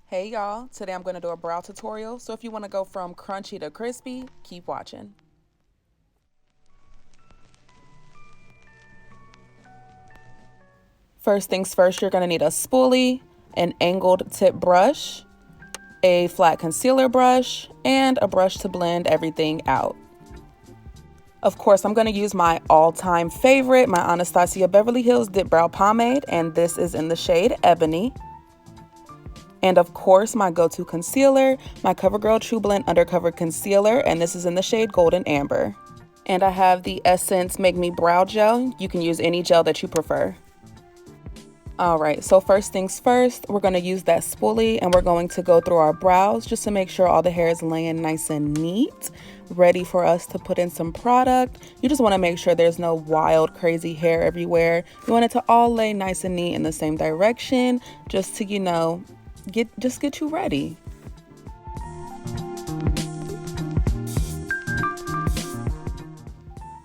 Hey y'all, today I'm going to do a brow tutorial, so if you want to go from crunchy to crispy, keep watching. First things first, you're going to need a spoolie, an angled tip brush, a flat concealer brush, and a brush to blend everything out. Of course, I'm going to use my all-time favorite, my Anastasia Beverly Hills Dip Brow Pomade, and this is in the shade Ebony. And of course, my go-to concealer, my CoverGirl trueblend undercover concealer, and this is in the shade Golden Amber. And I have the Essence Make Me Brow Gel. You can use any gel that you prefer. Alright, so first things first, we're going to use that spoolie and we're going to go through our brows just to make sure all the hair is laying nice and neat, ready for us to put in some product. You just want to make sure there's no wild, crazy hair everywhere. You want it to all lay nice and neat in the same direction, just to, get you ready.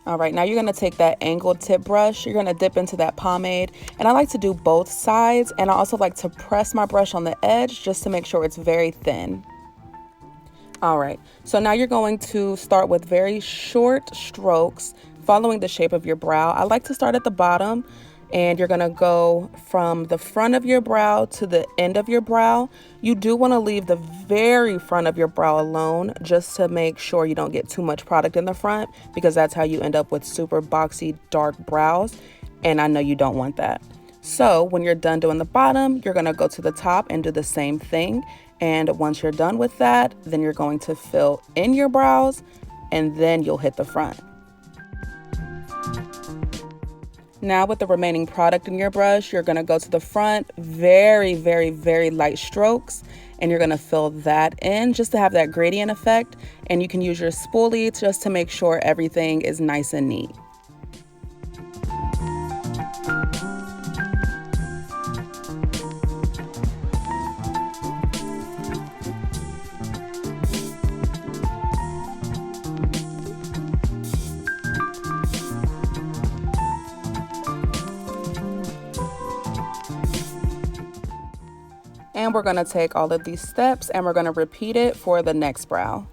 All right, now you're going to take that angled tip brush, you're going to dip into that pomade, and I like to do both sides, and I also like to press my brush on the edge just to make sure it's very thin. All right, so now you're going to start with very short strokes following the shape of your brow. I like to start at the bottom, and you're going to go from the front of your brow to the end of your brow. You do want to leave the very front of your brow alone just to make sure you don't get too much product in the front, because that's how you end up with super boxy dark brows, and I know you don't want that. So when you're done doing the bottom, you're going to go to the top and do the same thing. And once you're done with that, then you're going to fill in your brows and then you'll hit the front. Now with the remaining product in your brush, you're going to go to the front, very, very, very light strokes, and you're going to fill that in just to have that gradient effect. And you can use your spoolie just to make sure everything is nice and neat. And we're going to take all of these steps and we're going to repeat it for the next brow.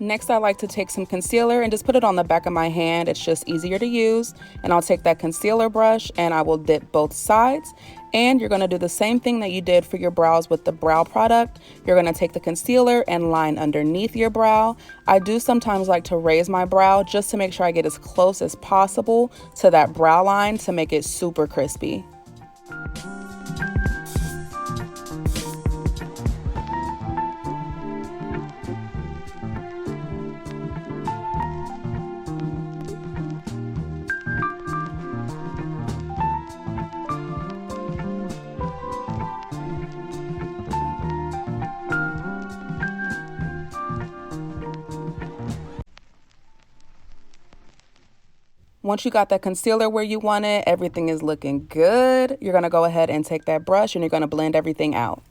Next, I like to take some concealer and just put it on the back of my hand. It's just easier to use. And I'll take that concealer brush and I will dip both sides. And you're going to do the same thing that you did for your brows with the brow product. You're going to take the concealer and line underneath your brow. I do sometimes like to raise my brow just to make sure I get as close as possible to that brow line to make it super crispy. Once you got that concealer where you want it, everything is looking good. You're going to go ahead and take that brush and you're going to blend everything out.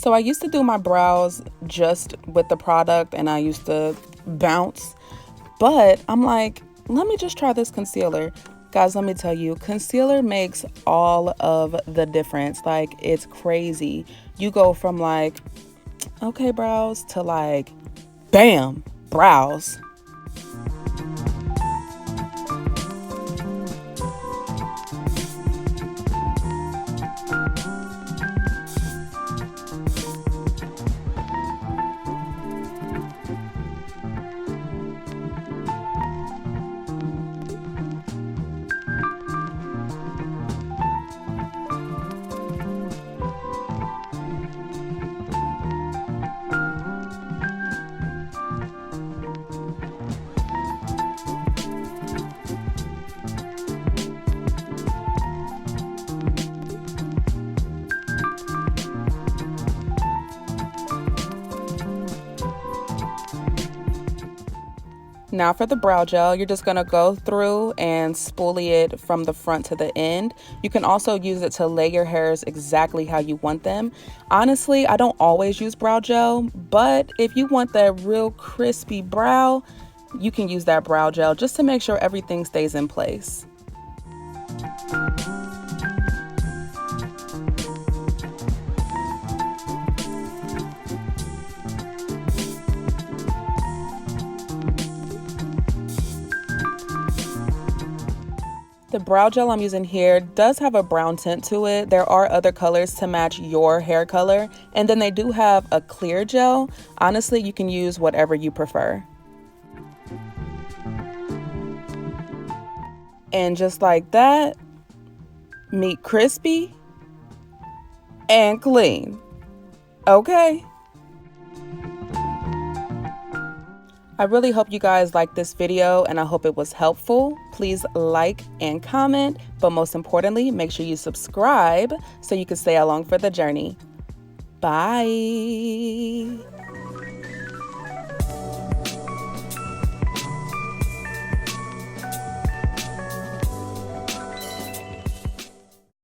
So I used to do my brows just with the product and I used to bounce, But I'm like, let me just try this concealer. Guys, let me tell you, concealer makes all of the difference. Like, it's crazy. You go from like, okay, brows, to like, bam, brows. Now for the brow gel, you're just gonna go through and spoolie it from the front to the end. You can also use it to lay your hairs exactly how you want them. Honestly, I don't always use brow gel, but if you want that real crispy brow, you can use that brow gel just to make sure everything stays in place. The brow gel I'm using here does have a brown tint to it. There are other colors to match your hair color. And then they do have a clear gel. Honestly, you can use whatever you prefer. And just like that, meet crispy and clean. Okay? I really hope you guys liked this video and I hope it was helpful. Please like and comment, but most importantly, make sure you subscribe so you can stay along for the journey. Bye.